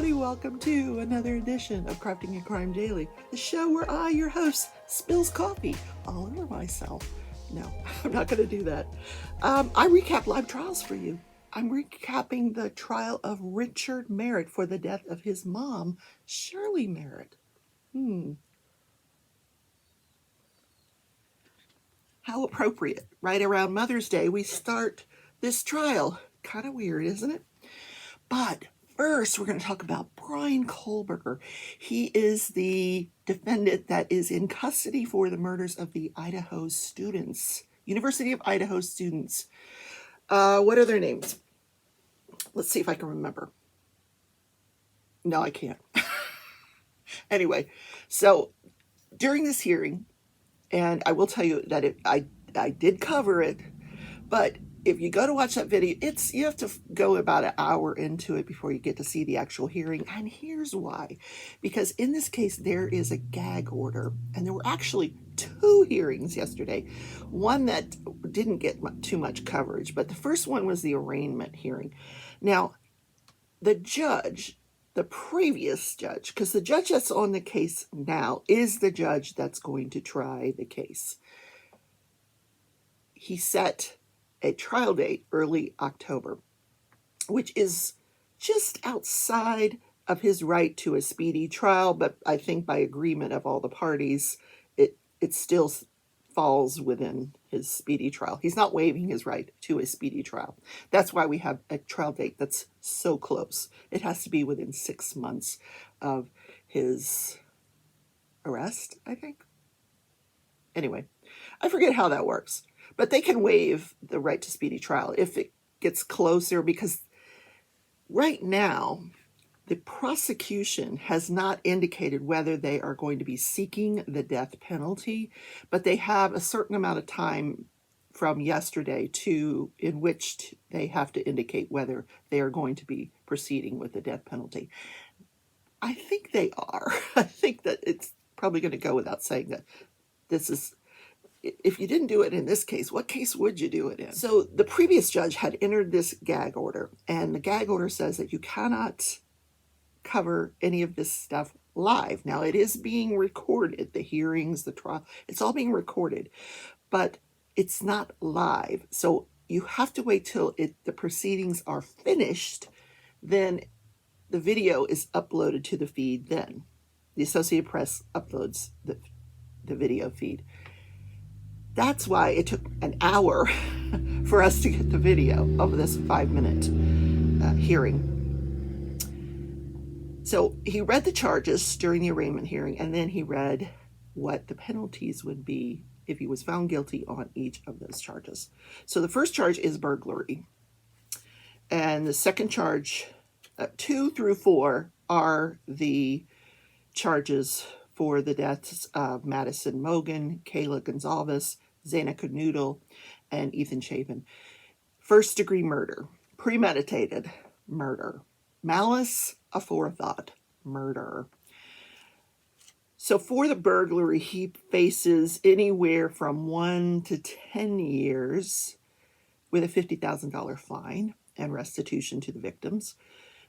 everybody. Welcome to another edition of Crafting a Crime Daily, the show where I, your host, spills coffee all over myself. No, I'm not going to do that. I recap live trials for you. I'm recapping the trial of Richard Merritt for the death of his mom, Shirley Merritt. How appropriate. Right around Mother's Day, we start this trial. Kind of weird, isn't it? But first, we're going to talk about Brian Kohlberger. He is the defendant that is in custody for the murders of the Idaho students, University of Idaho students. What are their names? Let's see if I can remember. No, I can't. Anyway, so during this hearing, and I will tell you that I did cover it, but if you go to watch that video, you have to go about an hour into it before you get to see the actual hearing. And here's why. Because in this case, there is a gag order. And there were actually two hearings yesterday. One that didn't get too much coverage, but the first one was the arraignment hearing. Now, the judge, the previous judge, because the judge that's on the case now is the judge that's going to try the case. He set a trial date early October, which is just outside of his right to a speedy trial, but I think by agreement of all the parties, it still falls within his speedy trial. He's not waiving his right to a speedy trial. That's why we have a trial date that's so close. It has to be within 6 months of his arrest, I think. Anyway, I forget how that works. But they can waive the right to speedy trial if it gets closer, because right now, the prosecution has not indicated whether they are going to be seeking the death penalty, but they have a certain amount of time from yesterday in which they have to indicate whether they are going to be proceeding with the death penalty. I think they are. I think that it's probably going to go without saying that this is... If you didn't do it in this case, what case would you do it in? So the previous judge had entered this gag order, and the gag order says that you cannot cover any of this stuff live. Now, it is being recorded, the hearings, the trial, it's all being recorded, but it's not live. So you have to wait till the proceedings are finished, then the video is uploaded to the feed then. The Associated Press uploads the video feed. That's why it took an hour for us to get the video of this 5-minute hearing. So he read the charges during the arraignment hearing, and then he read what the penalties would be if he was found guilty on each of those charges. So the first charge is burglary. And the second charge, 2 through 4, are the charges for the deaths of Madison Mogan, Kayla Gonzalez, Zana Canoodle, and Ethan Chapin. First-degree murder, premeditated murder, malice aforethought murder. So for the burglary, he faces anywhere from 1 to 10 years with a $50,000 fine and restitution to the victims.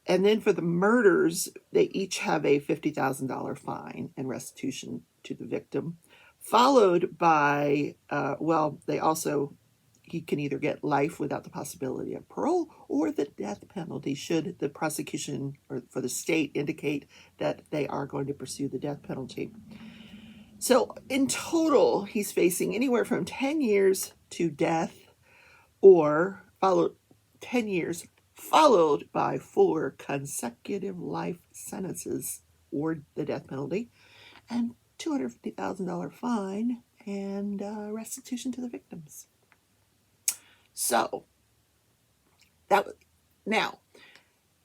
And then for the murders, they each have a $50,000 fine and restitution to the victim, followed by, he can either get life without the possibility of parole or the death penalty should the prosecution or for the state indicate that they are going to pursue the death penalty. So in total, he's facing anywhere from 10 years to death, or 10 years followed by 4 consecutive life sentences or the death penalty, and $250,000 fine and restitution to the victims. So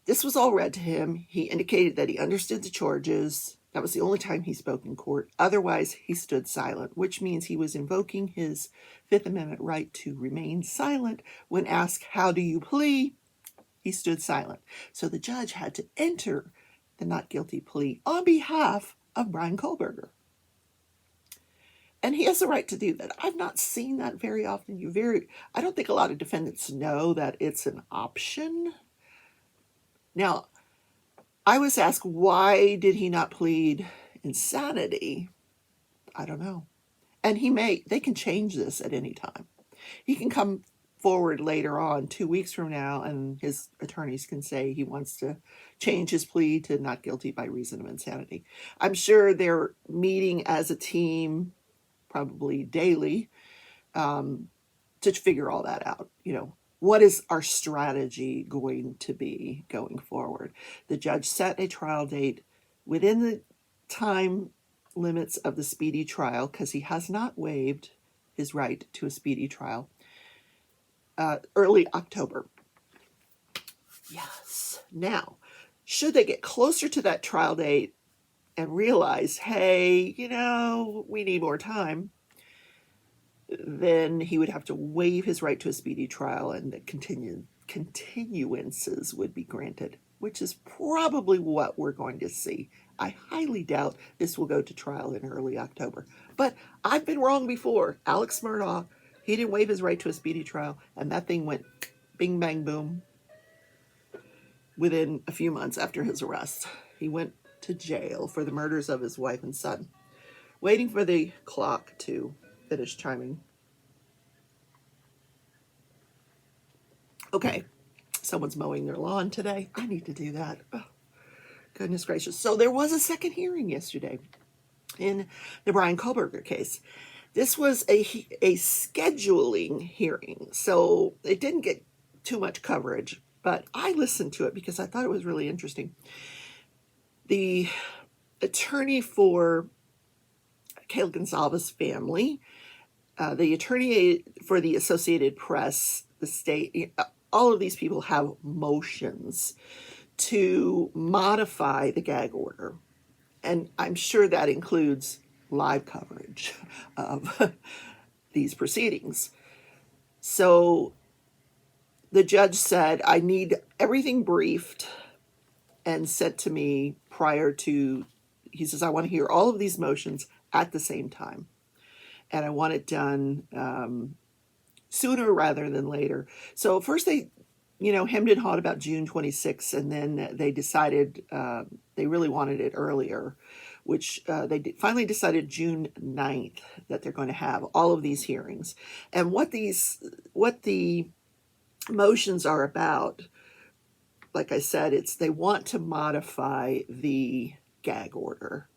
this was all read to him. He indicated that he understood the charges. That was the only time he spoke in court. Otherwise, he stood silent, which means he was invoking his Fifth Amendment right to remain silent. When asked, "How do you plea?" he stood silent. So the judge had to enter the not guilty plea on behalf of Brian Kohlberger. And he has the right to do that. I've not seen that very often. I don't think a lot of defendants know that it's an option. Now, I was asked, why did he not plead insanity? I don't know. And they can change this at any time. He can come forward later on, 2 weeks from now, and his attorneys can say he wants to change his plea to not guilty by reason of insanity. I'm sure they're meeting as a team, probably daily, to figure all that out. What is our strategy going to be going forward? The judge set a trial date within the time limits of the speedy trial, because he has not waived his right to a speedy trial, early October. Yes. Now, should they get closer to that trial date and realize, hey, we need more time, then he would have to waive his right to a speedy trial, and the continuances would be granted, which is probably what we're going to see. I highly doubt this will go to trial in early October. But I've been wrong before. Alex Murdaugh, he didn't waive his right to a speedy trial, and that thing went bing, bang, boom within a few months after his arrest. He went to jail for the murders of his wife and son. Waiting for the clock to finish chiming. Okay, someone's mowing their lawn today. I need to do that. Oh, goodness gracious. So there was a second hearing yesterday in the Bryan Kohberger case. This was a scheduling hearing, so it didn't get too much coverage, but I listened to it because I thought it was really interesting. The attorney for Kayla Gonzalez's family, the attorney for the Associated Press, the state, all of these people have motions to modify the gag order. And I'm sure that includes live coverage of these proceedings. So the judge said, I need everything briefed and sent to me prior to, he says, I want to hear all of these motions at the same time. And I want it done sooner rather than later. So first they, hemmed and hawed about June 26th, and then they decided they really wanted it earlier, which they finally decided June 9th that they're going to have all of these hearings. And what the motions are about, like I said, they want to modify the gag order.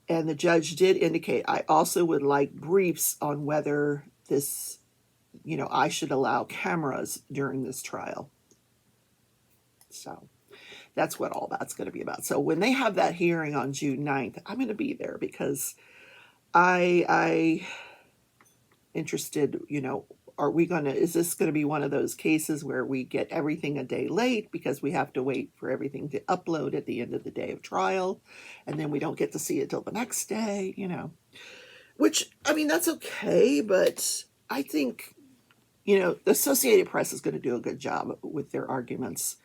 And the judge did indicate, I also would like briefs on whether this, I should allow cameras during this trial. So that's what all that's going to be about. So when they have that hearing on June 9th, I'm going to be there because I interested, is this going to be one of those cases where we get everything a day late because we have to wait for everything to upload at the end of the day of trial, and then we don't get to see it till the next day, which, that's okay, but I think, the Associated Press is going to do a good job with their arguments.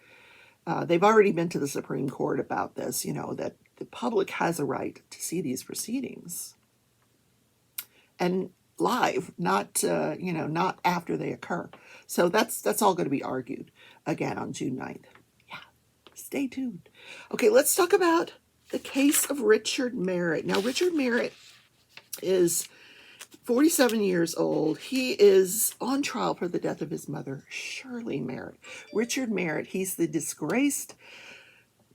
They've already been to the Supreme Court about this, that the public has a right to see these proceedings. And live, not not after they occur. So that's all going to be argued again on June 9th. Yeah, stay tuned. Okay, let's talk about the case of Richard Merritt. Now, Richard Merritt is 47 years old. He is on trial for the death of his mother, Shirley Merritt. Richard Merritt, he's the disgraced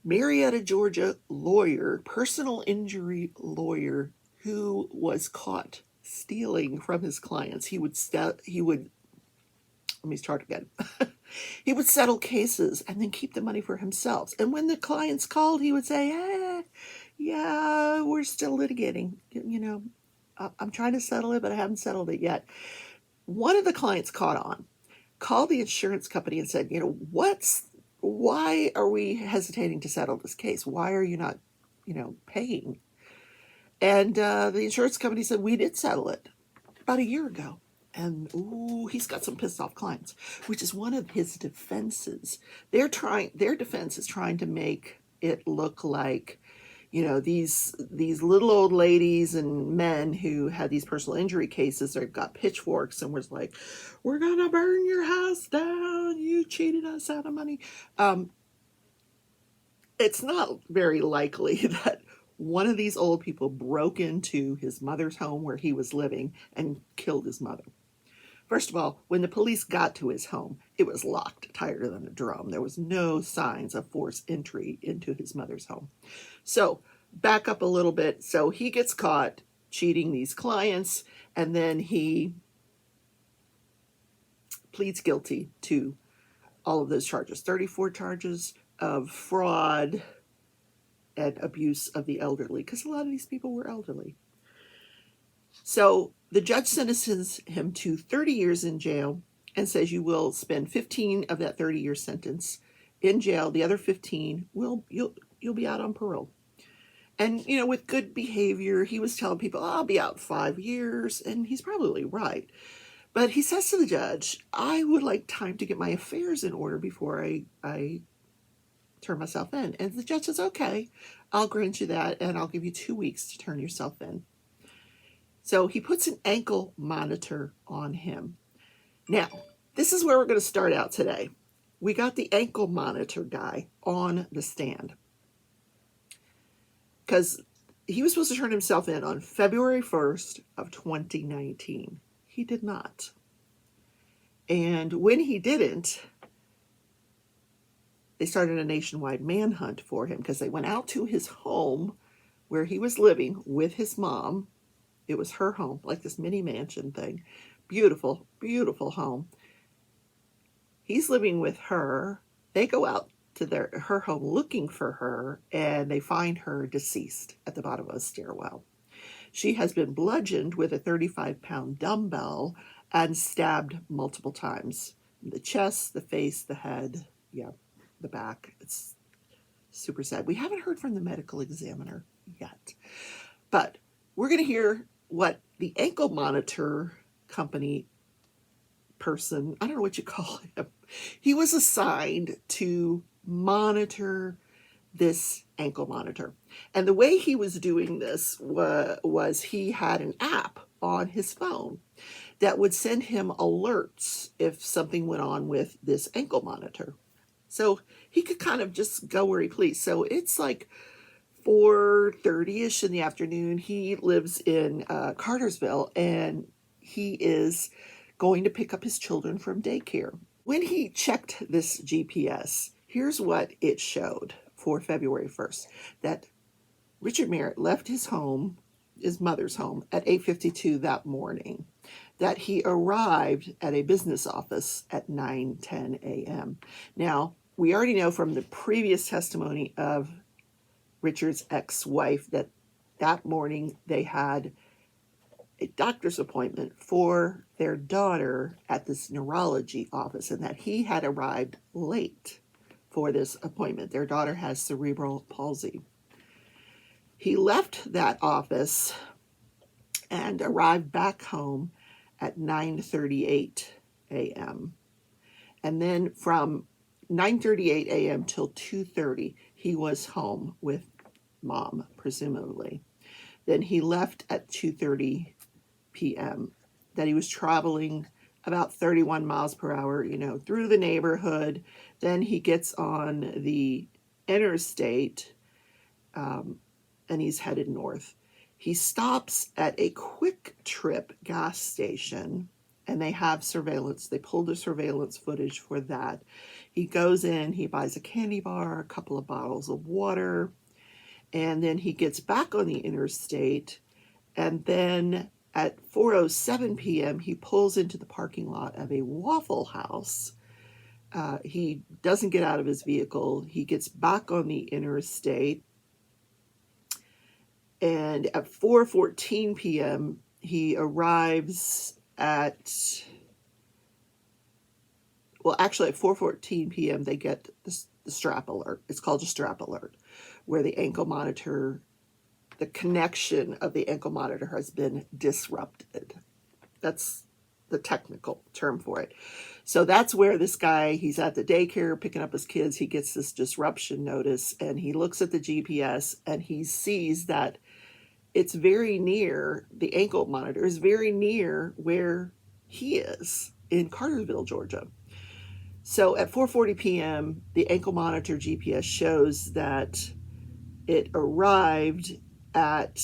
Marietta, Georgia lawyer, personal injury lawyer, who was caught stealing from his clients. He would let me start again. He would settle cases and then keep the money for himself. And when the clients called, he would say, yeah, we're still litigating. I'm trying to settle it, but I haven't settled it yet. One of the clients called the insurance company and said, why are we hesitating to settle this case? Why are you not, paying? And the insurance company said, we did settle it about a year ago. And he's got some pissed off clients, which is one of his defenses. Their defense is trying to make it look like, these little old ladies and men who had these personal injury cases or got pitchforks and was like, we're going to burn your house down. You cheated us out of money. It's not very likely that one of these old people broke into his mother's home where he was living and killed his mother. First of all, when the police got to his home, it was locked tighter than a drum. There was no signs of forced entry into his mother's home. So, back up a little bit. So, he gets caught cheating these clients, and then he pleads guilty to all of those charges, 34 charges of fraud and abuse of the elderly, because a lot of these people were elderly. So the judge sentences him to 30 years in jail and says you will spend 15 of that 30-year sentence in jail. The other 15 you'll be out on parole. And with good behavior, he was telling people, I'll be out 5 years, and he's probably right. But he says to the judge, I would like time to get my affairs in order before I turn myself in. And the judge says, okay, I'll grant you that, and I'll give you 2 weeks to turn yourself in. So he puts an ankle monitor on him. Now, this is where we're going to start out today. We got the ankle monitor guy on the stand, because he was supposed to turn himself in on February 1st of 2019. He did not. And when he didn't, they started a nationwide manhunt for him, because they went out to his home where he was living with his mom. It was her home, like this mini mansion thing. Beautiful, beautiful home. He's living with her. They go out to her home looking for her, and they find her deceased at the bottom of a stairwell. She has been bludgeoned with a 35-pound dumbbell and stabbed multiple times. The chest, the face, the head, the back. It's super sad. We haven't heard from the medical examiner yet, but we're going to hear what the ankle monitor company person, I don't know what you call him, he was assigned to monitor this ankle monitor. And the way he was doing this was he had an app on his phone that would send him alerts if something went on with this ankle monitor. So he could kind of just go where he pleased. So it's like 4:30ish in the afternoon. He lives in Cartersville, and he is going to pick up his children from daycare. When he checked this GPS, here's what it showed for February 1st, that Richard Merritt left his home, his mother's home, at 8:52 that morning, that he arrived at a business office at 9:10 a.m. Now, we already know from the previous testimony of Richard's ex-wife that morning they had a doctor's appointment for their daughter at this neurology office, and that he had arrived late for this appointment. Their daughter has cerebral palsy. He left that office and arrived back home at 9:38 a.m. And then from 9:38 a.m. till 2:30, he was home with mom, presumably. Then he left at 2:30 p.m. That he was traveling about 31 miles per hour, through the neighborhood. Then he gets on the interstate, and he's headed north. He stops at a Quick Trip gas station, and they have surveillance. They pulled the surveillance footage for that. He goes in, he buys a candy bar, a couple of bottles of water, and then he gets back on the interstate, and then at 4:07 p.m., he pulls into the parking lot of a Waffle House. He doesn't get out of his vehicle. He gets back on the interstate, and at 4:14 p.m., he arrives at 4:14 p.m., they get the strap alert. It's called a strap alert, where the ankle monitor, the connection of the ankle monitor has been disrupted. That's the technical term for it. So that's where this guy, he's at the daycare picking up his kids. He gets this disruption notice, and he looks at the GPS, and he sees that it's very near, the ankle monitor is very near where he is in Cartersville, Georgia. So at 4:40 p.m., the ankle monitor GPS shows that it arrived at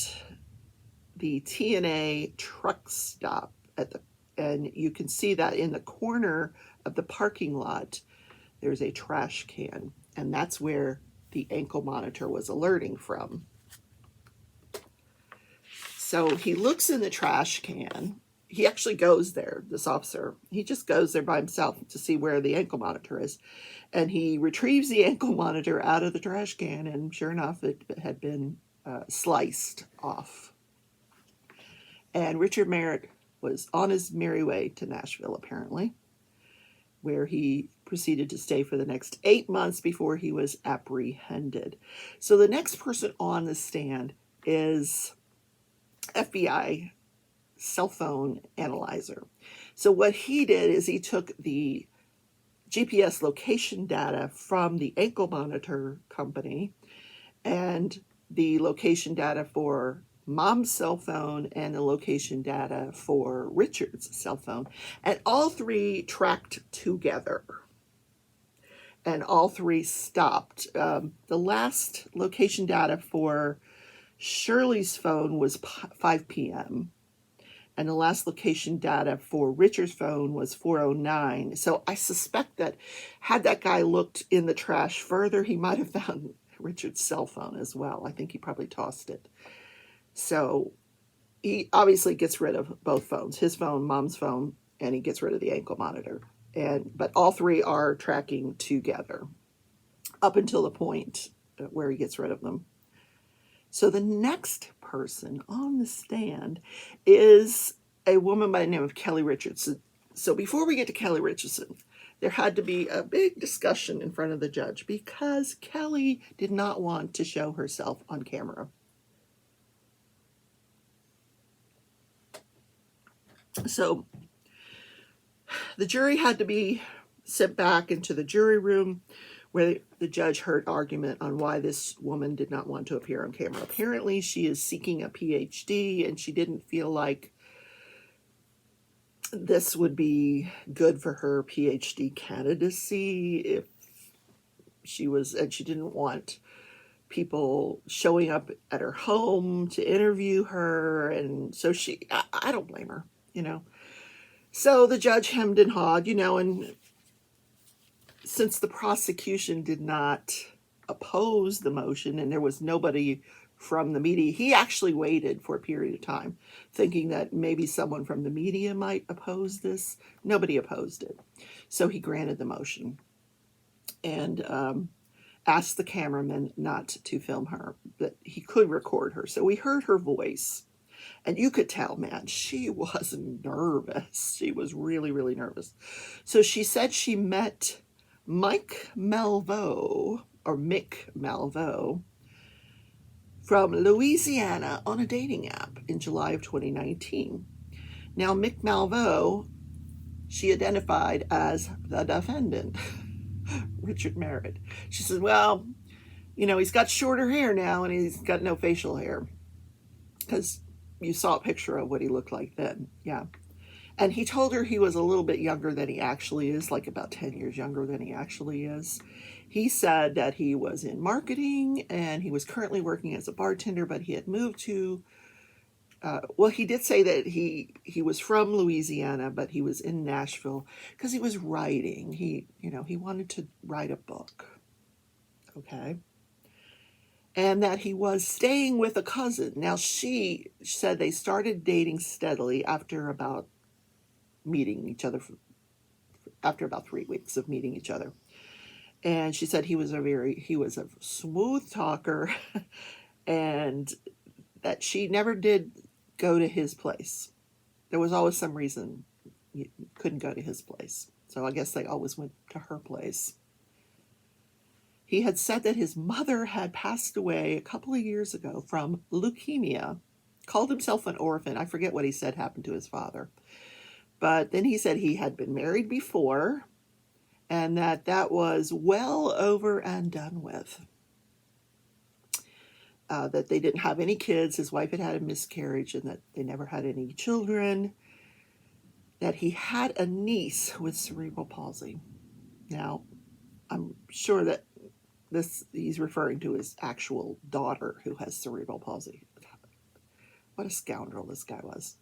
the TNA truck stop and you can see that in the corner of the parking lot, there's a trash can, and that's where the ankle monitor was alerting from. So he looks in the trash can. He actually goes there, this officer. He just goes there by himself to see where the ankle monitor is. And he retrieves the ankle monitor out of the trash can, and sure enough, it had been sliced off. And Richard Merritt was on his merry way to Nashville, apparently, where he proceeded to stay for the next 8 months before he was apprehended. So the next person on the stand is FBI cell phone analyzer. So what he did is he took the GPS location data from the ankle monitor company and the location data for Mom's cell phone and the location data for Richard's cell phone, and all three tracked together and all three stopped. The last location data for Shirley's phone was 5 p.m. and the last location data for Richard's phone was 4:09. So I suspect that had that guy looked in the trash further, he might have found Richard's cell phone as well. I think he probably tossed it. So he obviously gets rid of both phones, his phone, Mom's phone, and he gets rid of the ankle monitor. But all three are tracking together up until the point where he gets rid of them. So the next person on the stand is a woman by the name of Kelly Richardson. So before we get to Kelly Richardson, there had to be a big discussion in front of the judge because Kelly did not want to show herself on camera. So the jury had to be sent back into the jury room where the judge heard argument on why this woman did not want to appear on camera. Apparently, she is seeking a PhD, and she didn't feel like this would be good for her PhD candidacy if she was, and she didn't want people showing up at her home to interview her, and so I don't blame her, So the judge hemmed and hawed, and since the prosecution did not oppose the motion and there was nobody from the media, he actually waited for a period of time, thinking that maybe someone from the media might oppose this. Nobody opposed it. So he granted the motion and asked the cameraman not to film her, but he could record her. So we heard her voice. And you could tell, man, she was nervous. She was really, really nervous. So she said she met Mick Malveaux from Louisiana on a dating app in July of 2019. Now, Mick Malveaux, she identified as the defendant, Richard Merritt. She said, well, he's got shorter hair now and he's got no facial hair. Because you saw a picture of what he looked like then. Yeah. And he told her he was a little bit younger than he actually is, like about 10 years younger than he actually is. He said that he was in marketing and he was currently working as a bartender, but he had moved to, he did say that he was from Louisiana, but he was in Nashville because he was writing. He wanted to write a book. Okay. And that he was staying with a cousin. Now, she said they started dating steadily after about meeting each other, after about 3 weeks of meeting each other. And she said he was a smooth talker and that she never did go to his place. There was always some reason you couldn't go to his place. So I guess they always went to her place. He had said that his mother had passed away a couple of years ago from leukemia, called himself an orphan. I forget what he said happened to his father. But then he said he had been married before and that was well over and done with. That they didn't have any kids. His wife had had a miscarriage and that they never had any children. That he had a niece with cerebral palsy. Now, I'm sure that he's referring to his actual daughter who has cerebral palsy. What a scoundrel this guy was.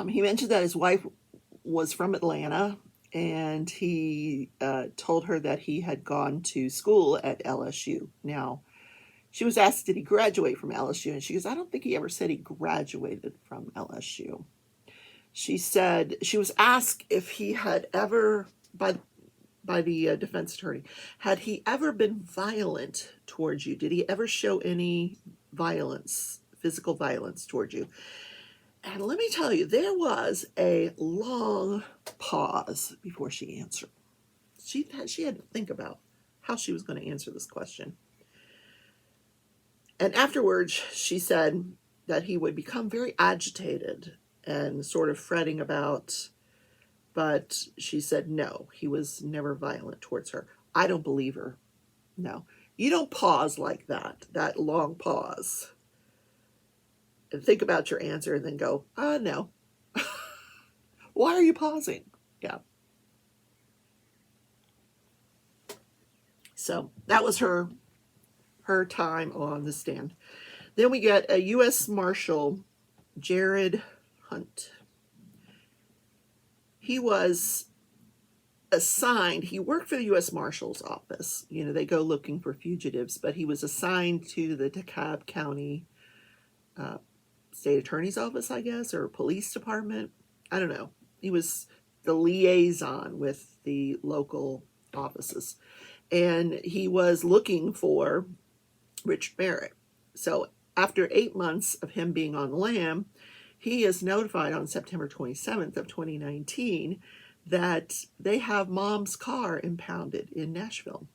He mentioned that his wife was from Atlanta, and he told her that he had gone to school at LSU. Now, she was asked, did he graduate from LSU? And she goes, I don't think he ever said he graduated from LSU. She said, she was asked if he had ever, by the defense attorney, had he ever been violent towards you? Did he ever show any violence, physical violence towards you? And let me tell you, there was a long pause before she answered. She had to think about how she was going to answer this question. And afterwards, she said that he would become very agitated and sort of fretting about, but she said no, he was never violent towards her. I don't believe her. No. You don't pause like that long pause, and think about your answer and then go, no. Why are you pausing? Yeah. So that was her time on the stand. Then we get a U.S. Marshal, Jared Hunt. He was assigned, he worked for the U.S. Marshal's office. You know, they go looking for fugitives, but he was assigned to the DeKalb County State Attorney's Office, I guess, or police department. I don't know. He was the liaison with the local offices. And he was looking for Richard Merritt. So after 8 months of him being on lam, he is notified on September 27th of 2019 that they have mom's car impounded in Nashville.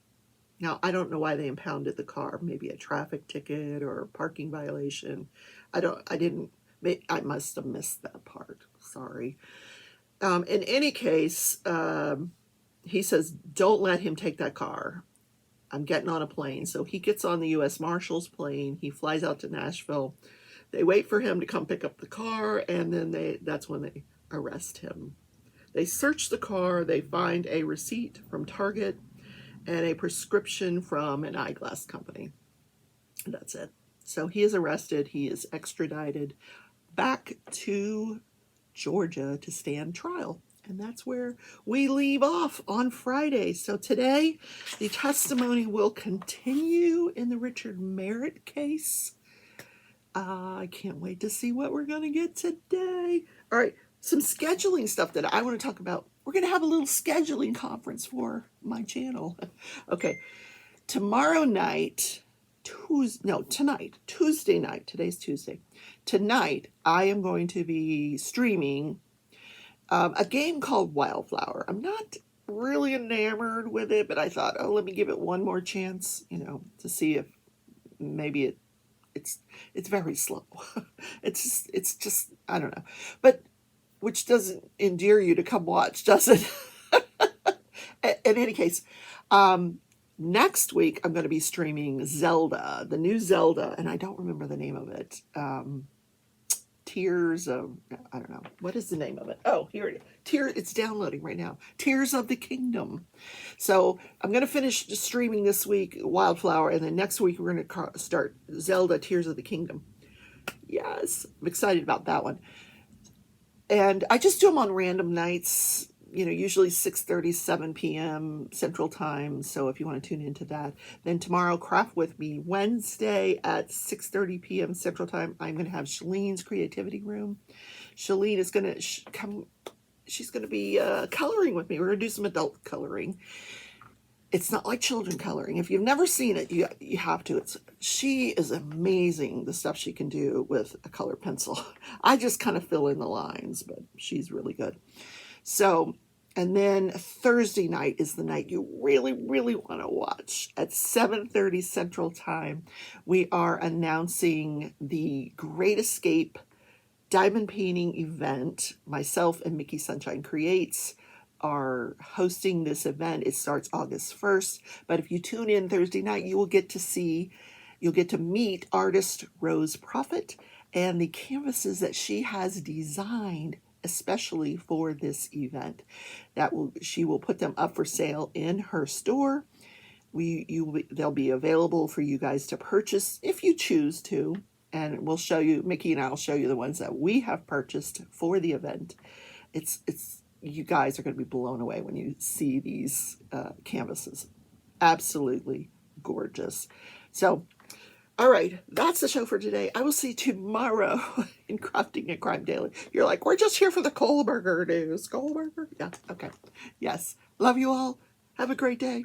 Now, I don't know why they impounded the car. Maybe a traffic ticket or a parking violation. I must have missed that part. Sorry. In any case, he says, don't let him take that car. I'm getting on a plane. So he gets on the U.S. Marshal's plane. He flies out to Nashville. They wait for him to come pick up the car, and then that's when they arrest him. They search the car. They find a receipt from Target and a prescription from an eyeglass company. And that's it. So he is arrested. He is extradited back to Georgia to stand trial. And that's where we leave off on Friday. So today, the testimony will continue in the Richard Merritt case. I can't wait to see what we're going to get today. All right, some scheduling stuff that I want to talk about. We're going to have a little scheduling conference for my channel. Okay, tomorrow night, Tuesday night. Today's Tuesday. Tonight, I am going to be streaming a game called Wildflower. I'm not really enamored with it, but I thought, let me give it one more chance, to see if maybe it's very slow. it's just I don't know, but which doesn't endear you to come watch, does it? In any case, next week I'm going to be streaming Zelda, the new Zelda, and I don't remember the name of it. Tears of, I don't know, what is the name of it? Oh, here it is. It's downloading right now. Tears of the Kingdom. So I'm going to finish streaming this week, Wildflower, and then next week we're going to start Zelda, Tears of the Kingdom. Yes, I'm excited about that one. And I just do them on random nights, usually 6:30, 7 p.m. Central Time. So if you want to tune into that. Then tomorrow, Craft With Me, Wednesday at 6:30 p.m. Central Time. I'm going to have Shalene's Creativity Room. Shalene is going to come. She's going to be coloring with me. We're going to do some adult coloring. It's not like children coloring. If you've never seen it, you have to. She is amazing, the stuff she can do with a color pencil. I just kind of fill in the lines, but she's really good. So, and then Thursday night is the night you really, really want to watch. At 7:30 Central Time, we are announcing the Great Escape diamond painting event. Myself and Mickey Sunshine Creates are hosting this event. It starts August 1st, but if you tune in Thursday night, you'll get to meet artist Rose Prophet and the canvases that she has designed especially for this event. She will put them up for sale in her store. They'll be available for you guys to purchase if you choose to, and we'll show you. Mickey and I will show you the ones that we have purchased for the event. It's you guys are going to be blown away when you see these canvases. Absolutely gorgeous. So, all right, that's the show for today. I will see you tomorrow in Crafting and Crime Daily. You're like, we're just here for the Kohlberger news. Kohlberger? Yeah, okay. Yes. Love you all. Have a great day.